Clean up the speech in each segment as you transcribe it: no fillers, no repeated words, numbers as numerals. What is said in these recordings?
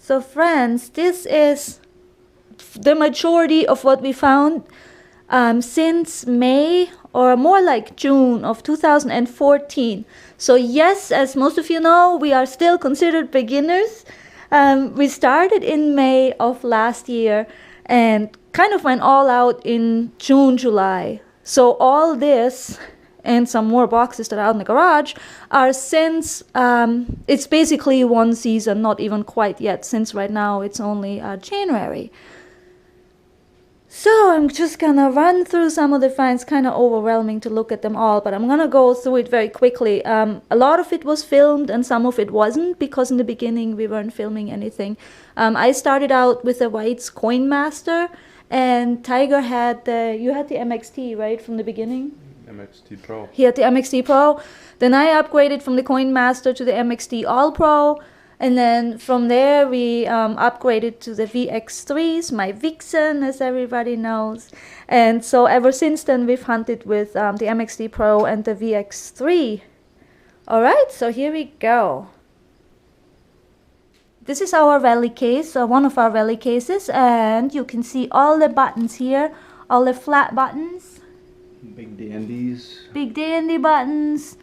So friends, this is the majority of what we found since May, or more like June of 2014. So yes, as most of you know, we are still considered beginners. We started in May of last year and kind of went all out in June, July. So all this and some more boxes that are out in the garage are since, it's basically one season, not even quite yet, since right now it's only January. So I'm just gonna run through some of the finds. Kind of overwhelming to look at them all, but I'm gonna go through it very quickly. A lot of it was filmed and some of it wasn't, because in the beginning we weren't filming anything. I started out with the White's Coin Master, and Tiger had you had the MXT, right, from the beginning? MXT Pro. He had the MXT Pro. Then I upgraded from the Coin Master to the MXT All Pro. And then from there, we upgraded to the VX3s, my Vixen, as everybody knows. And so ever since then, we've hunted with the MXT Pro and the VX3. All right, so here we go. This is our relic case, one of our relic cases. And you can see all the buttons here, all the flat buttons. Big dandies. Big dandy buttons.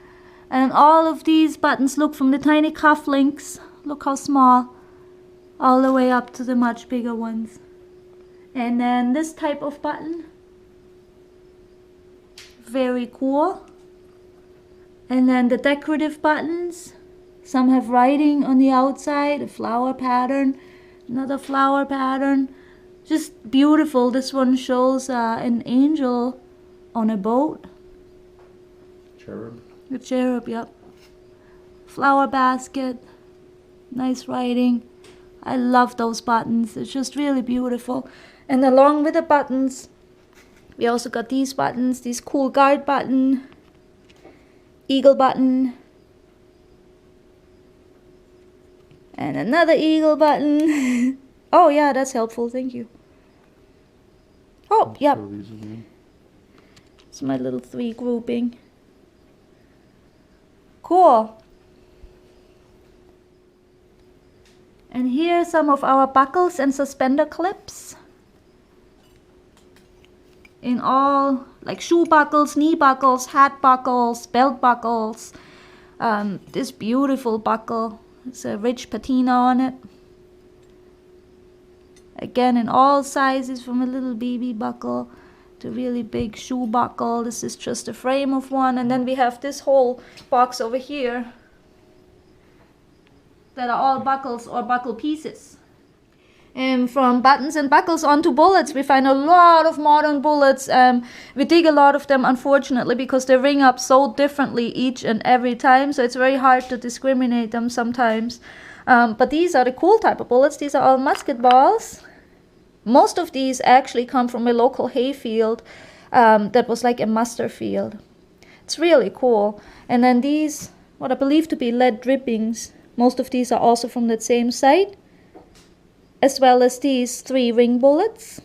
And all of these buttons look from the tiny cufflinks. Look how small, all the way up to the much bigger ones. And then this type of button, very cool. And then the decorative buttons, some have writing on the outside, a flower pattern, another flower pattern, just beautiful. This one shows an angel on a boat. Cherub. A cherub, yep. Flower basket. Nice writing. I love those buttons. It's just really beautiful. And along with the buttons, we also got these buttons. These cool guard button, eagle button, and another eagle button. Oh yeah, that's helpful. Thank you. Oh, yep. It's my little 3 grouping. Cool. And here are some of our buckles and suspender clips. In all, like shoe buckles, knee buckles, hat buckles, belt buckles. This beautiful buckle, it's a rich patina on it. Again, in all sizes, from a little baby buckle to really big shoe buckle. This is just a frame of one. And then we have this whole box over here that are all buckles or buckle pieces. And from buttons and buckles onto bullets, we find a lot of modern bullets. We dig a lot of them, unfortunately, because they ring up so differently each and every time, so it's very hard to discriminate them sometimes. But these are the cool type of bullets. These are all musket balls. Most of these actually come from a local hayfield that was like a muster field. It's really cool. And then these, what I believe to be lead drippings, most of these are also from that same site, as well as these 3 ring bullets.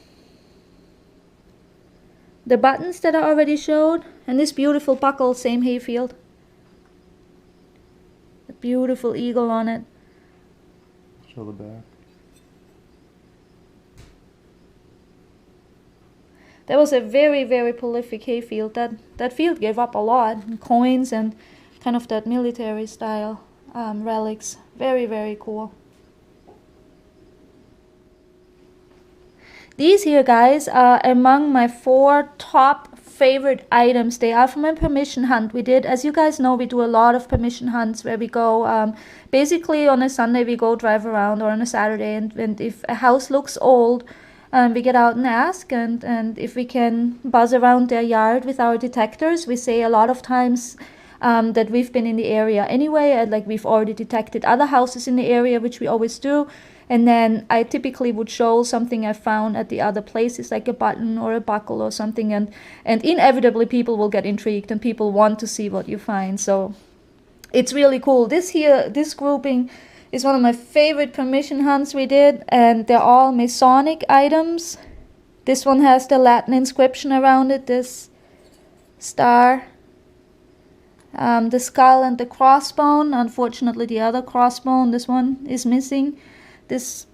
The buttons that I already showed, and this beautiful buckle, same hayfield. A beautiful eagle on it. Show the back. That was a very, very prolific hayfield. That field gave up a lot in coins and kind of that military style. Relics. Very, very cool. These here, guys, are among my 4 top favorite items. They are from a permission hunt we did. As you guys know, we do a lot of permission hunts where we go, basically on a Sunday we go drive around, or on a Saturday, and if a house looks old, we get out and ask, and if we can buzz around their yard with our detectors. We say a lot of times that we've been in the area anyway, and like we've already detected other houses in the area, which we always do. And then I typically would show something I found at the other places, like a button or a buckle or something, and inevitably people will get intrigued and people want to see what you find. So it's really cool. This grouping is one of my favorite permission hunts we did, and they're all Masonic items. This one has the Latin inscription around it, this star. The skull and the crossbone. Unfortunately, the other crossbone, this one, is missing. This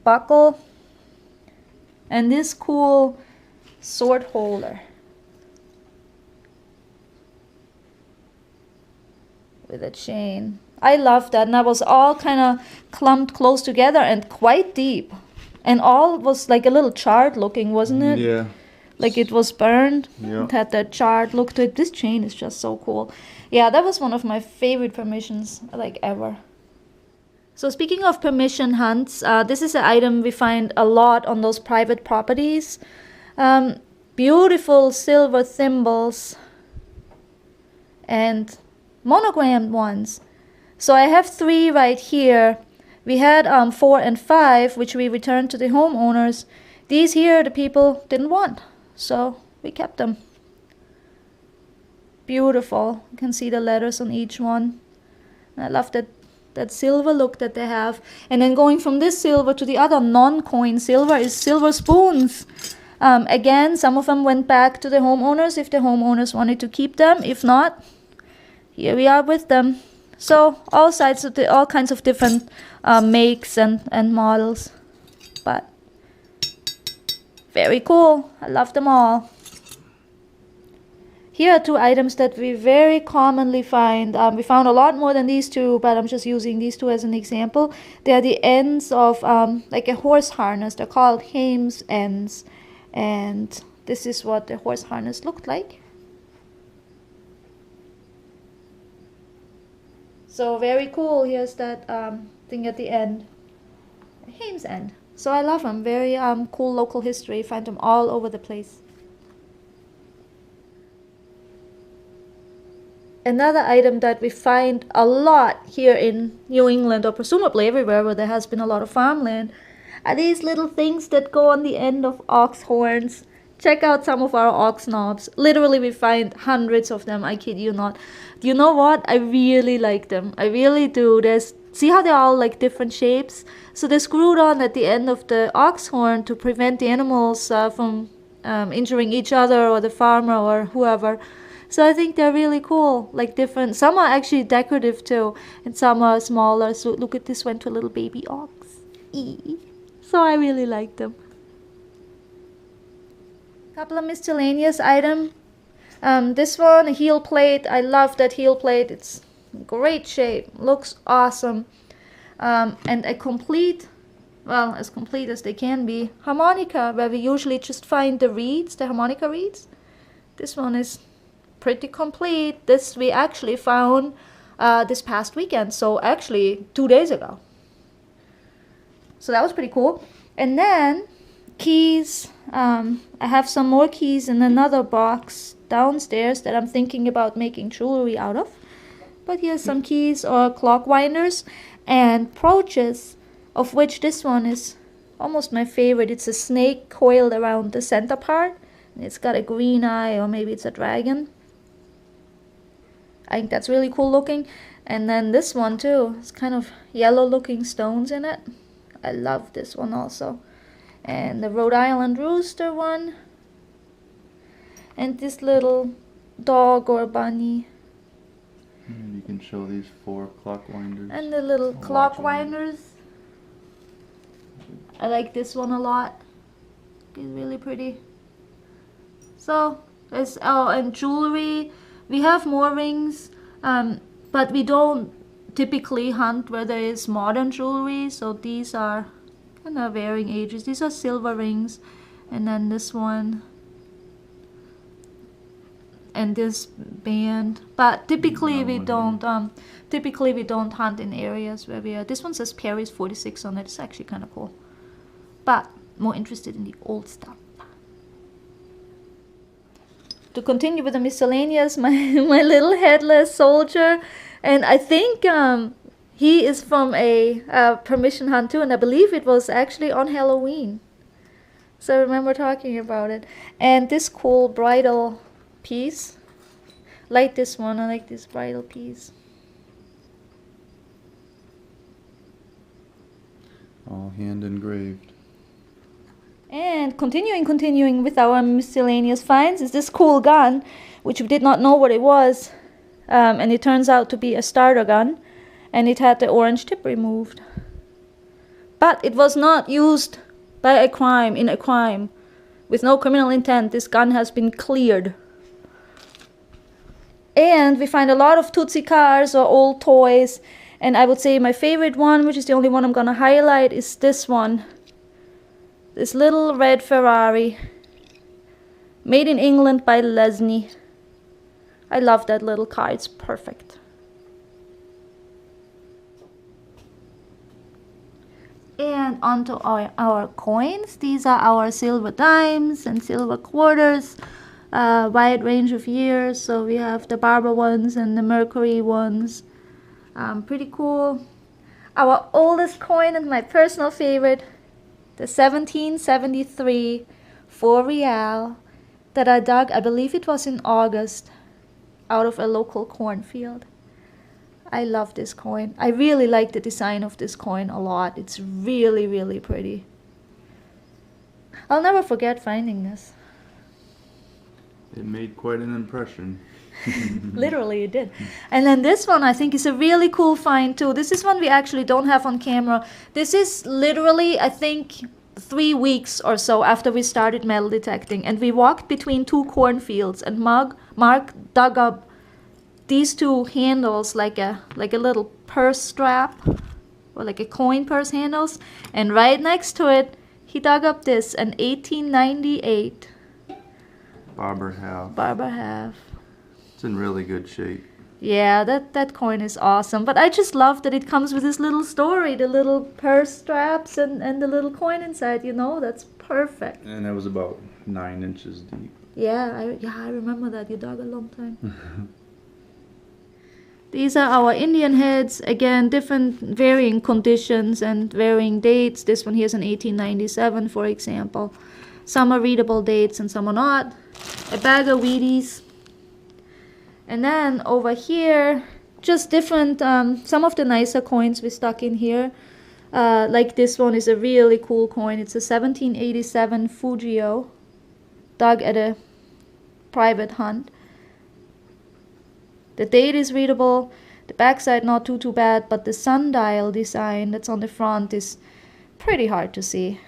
buckle, and this cool sword holder with a chain. I love that, and that was all kind of clumped close together and quite deep, and all was like a little charred looking, wasn't it? Yeah. Like it was burned. Yeah. It had that charred look to it. This chain is just so cool. Yeah, that was one of my favorite permissions like ever. So speaking of permission hunts, this is an item we find a lot on those private properties. Beautiful silver thimbles and monogrammed ones. So I have 3 right here. We had 4 and 5, which we returned to the homeowners. These here the people didn't want, so we kept them. Beautiful. You can see the letters on each one. I love that silver look that they have. And then going from this silver to the other non-coin silver is silver spoons. Again, some of them went back to the homeowners if the homeowners wanted to keep them. If not, here we are with them. So all kinds of different makes and models. But very cool. I love them all. Here are 2 items that we very commonly find. We found a lot more than these 2, but I'm just using these 2 as an example. They are the ends of like a horse harness. They're called Hames ends. And this is what the horse harness looked like. So very cool. Here's that thing at the end. Hames end. So I love them. Very cool local history. Find them all over the place. Another item that we find a lot here in New England, or presumably everywhere where there has been a lot of farmland, are these little things that go on the end of ox horns. Check out some of our ox knobs. Literally, we find hundreds of them. I kid you not. You know what? I really like them. I really do. See how they're all like different shapes? So they're screwed on at the end of the ox horn to prevent the animals from injuring each other or the farmer or whoever. So I think they're really cool, like different. Some are actually decorative too, and some are smaller. So look at this one to a little baby ox. So I really like them. Couple of miscellaneous items. This one, a heel plate. I love that heel plate. It's great shape. Looks awesome. And a complete, well, as complete as they can be, harmonica, where we usually just find the reeds, the harmonica reeds. This one is pretty complete. This we actually found this past weekend, so actually 2 days ago. So that was pretty cool. And then keys. I have some more keys in another box downstairs that I'm thinking about making jewelry out of. But here's some keys or clock winders and brooches, of which this one is almost my favorite. It's a snake coiled around the center part. It's got a green eye, or maybe it's a dragon. I think that's really cool looking. And then this one too. It's kind of yellow looking stones in it. I love this one also. And the Rhode Island rooster one. And this little dog or bunny. And you can show these 4 clock winders. And the little clock winders. I like this one a lot. It's really pretty. So, there's, and jewelry. We have more rings, but we don't typically hunt where there is modern jewelry. So these are kind of varying ages. These are silver rings, and then this one, and this band. But typically we don't. Typically we don't hunt in areas where we are. This one says Paris 46 on it. It's actually kind of cool. But more interested in the old stuff. To continue with the miscellaneous, my little headless soldier, and I think he is from a permission hunt too, and I believe it was actually on Halloween. So I remember talking about it. And this cool bridal piece, like this one, I like this bridal piece. All hand engraved. And continuing with our miscellaneous finds is this cool gun, which we did not know what it was. And it turns out to be a starter gun. And it had the orange tip removed. But it was not used by a crime, in a crime. With no criminal intent, this gun has been cleared. And we find a lot of Tootsie cars or old toys. And I would say my favorite one, which is the only one I'm gonna highlight, is this one. This little red Ferrari. Made in England by Lesney. I love that little car, it's perfect. And onto our coins. These are our silver dimes and silver quarters. Wide range of years. So we have the Barber ones and the Mercury ones. Pretty cool. Our oldest coin and my personal favorite, the 1773 4 real that I dug, I believe it was in August, out of a local cornfield. I love this coin. I really like the design of this coin a lot. It's really, really pretty. I'll never forget finding this. It made quite an impression. Literally it did. And then this one I think is a really cool find too. This is one we actually don't have on camera. This is literally, I think, 3 weeks or so after we started metal detecting, and we walked between 2 cornfields, and Mark dug up these 2 handles like a little purse strap, or like a coin purse handles, and right next to it he dug up this, an 1898 Barber half. Barber half. It's in really good shape. Yeah, that coin is awesome. But I just love that it comes with this little story, the little purse straps and the little coin inside, you know, that's perfect. And it was about 9 inches deep. Yeah, I remember that. You dug a long time. These are our Indian heads. Again, different varying conditions and varying dates. This one here is an 1897, for example. Some are readable dates and some are not. A bag of Wheaties. And then over here, just different, some of the nicer coins we stuck in here. Like this one is a really cool coin. It's a 1787 Fujio, dug at a private hunt. The date is readable, the backside not too bad, but the sundial design that's on the front is pretty hard to see.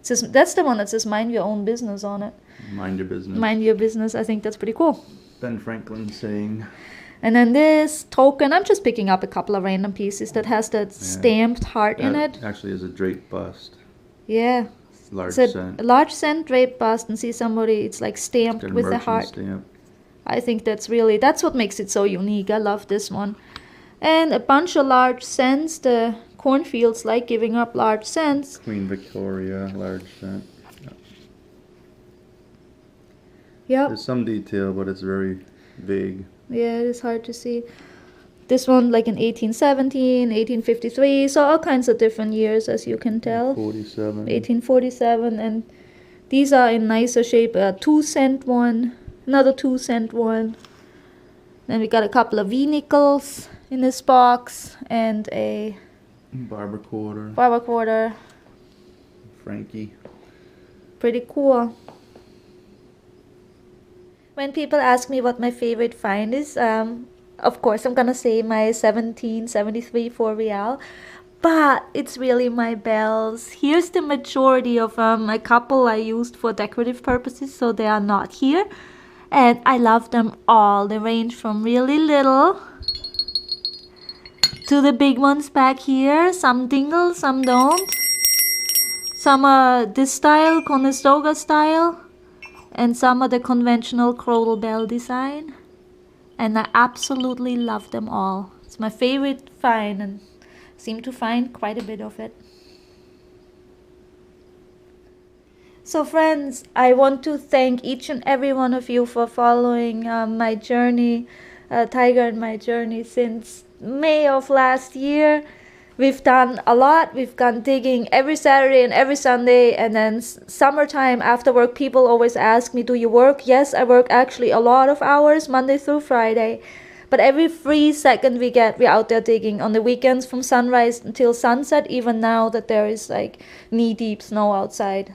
It says, that's the one that says mind your own business on it. Mind your business. Mind your business. I think that's pretty cool. Ben Franklin saying. And then this token, I'm just picking up a couple of random pieces that has that stamped heart in it. Actually is a draped bust. Yeah. Large it's cent. a large cent draped bust, and see somebody, it's like stamped Got a with a merchant heart. stamp. I think that's what makes it so unique. I love this one. And a bunch of large cents. The cornfields like giving up large cents. Queen Victoria, large cent. Yep. There's some detail, but it's very vague. Yeah, it is hard to see. This one like in 1817, 1853, so all kinds of different years, as you can tell. 1847, and these are in nicer shape. A 2-cent one, another 2-cent one. Then we got a couple of V-nickels in this box, and a Barber quarter. Barber quarter. Frankie. Pretty cool. When people ask me what my favorite find is, of course I'm gonna say my 1773 4 real, but it's really my bells. Here's the majority of a couple I used for decorative purposes, so they are not here, and I love them all. They range from really little to the big ones back here. Some dingle, some don't. Some are this style, Conestoga style, and some are the conventional Crodal bell design, and I absolutely love them all. It's my favorite find, and seem to find quite a bit of it. So friends, I want to thank each and every one of you for following my journey, Tiger and my journey since May of last year. We've done a lot. We've gone digging every Saturday and every Sunday, and then summertime after work, people always ask me, do you work? Yes, I work actually a lot of hours, Monday through Friday. But every free second we get, we're out there digging on the weekends from sunrise until sunset, even now that there is like knee-deep snow outside.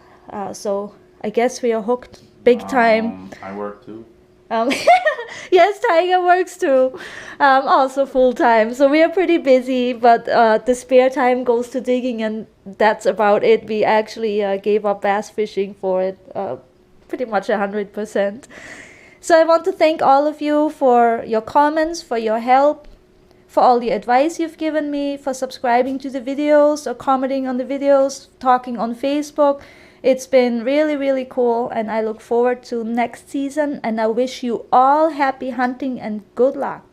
So I guess we are hooked big time. I work too. Yes, Tiger works too, also full time. So we are pretty busy, but the spare time goes to digging, and that's about it. We actually gave up bass fishing for it, pretty much 100%. So I want to thank all of you for your comments, for your help, for all the advice you've given me, for subscribing to the videos or commenting on the videos, talking on Facebook. It's been really, really cool, and I look forward to next season, and I wish you all happy hunting and good luck.